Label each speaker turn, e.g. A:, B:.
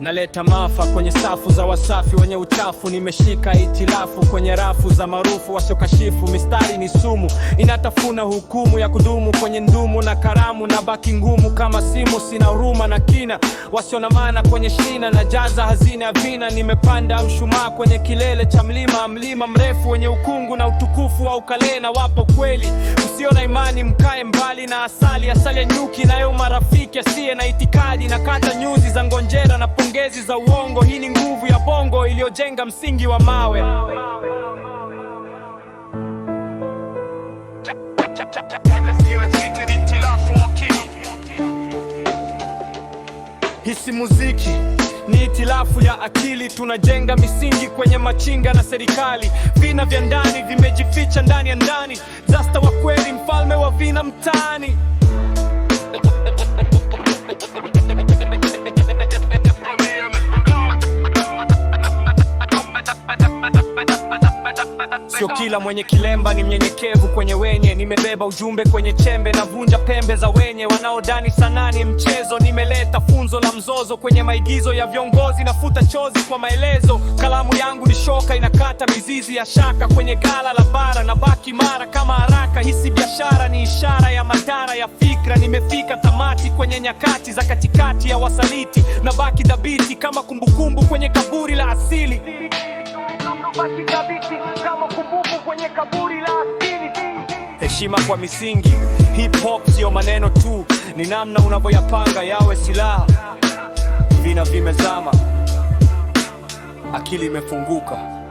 A: Naleta maafa kwenye safu za wasafi wenye uchafu. Nimeshika itilafu kwenye rafu za maarufu wasiokashifu. Mistari ni sumu, inatafuna hukumu ya kudumu kwenye ndumu na karamu. Na baki ngumu kama simu, sina huruma na kina. Wasio na maana kwenye shina, na jaza hazina ya vina. Nimepanda mshumaa kwenye kilele cha mlima, mlima mrefu wenye ukungu na utukufu wa ukale. Na wapo kweli, usio na imani mkae mbali na asali. Asali ya nyuki nayo marafiki asiye na itikadi. Na kata nyuzi za ngonjera na pongezi za uongo. Hii ni nguvu ya bongo iliyojenga msingi wa mawe. Hisi muziki ni itilafu ya akili. Tunajenga misingi kwenye machinga na serikali. Vina vya ndani vimejificha ndani ya ndani. Zasta wa kweli, mfalme wa vina mtaani. Sio kila mwenye kilemba ni mnyenyekevu kwenye wenye. Nimebeba ujumbe kwenye chembe, na vunja pembe za wenye wanaodani sanaa ni mchezo. Nimeleta funzo la mzozo kwenye maigizo ya viongozi. Nafuta chozi kwa maelezo. Kalamu yangu ni shoka, inakata mizizi ya shaka kwenye gala la bara. Na baki mara kama haraka. Hisi biashara ni ishara ya madhara ya fikra. Nimefika tamati kwenye nyakati za katikati ya wasaliti. Na baki dhabiti kama kumbukumbu kwenye kaburi la asili. Heshima kwa misingi. Hip hop sio maneno tu, ni namna unavyoyapanga yawe silaha. Vina vimezama, akili imefunguka.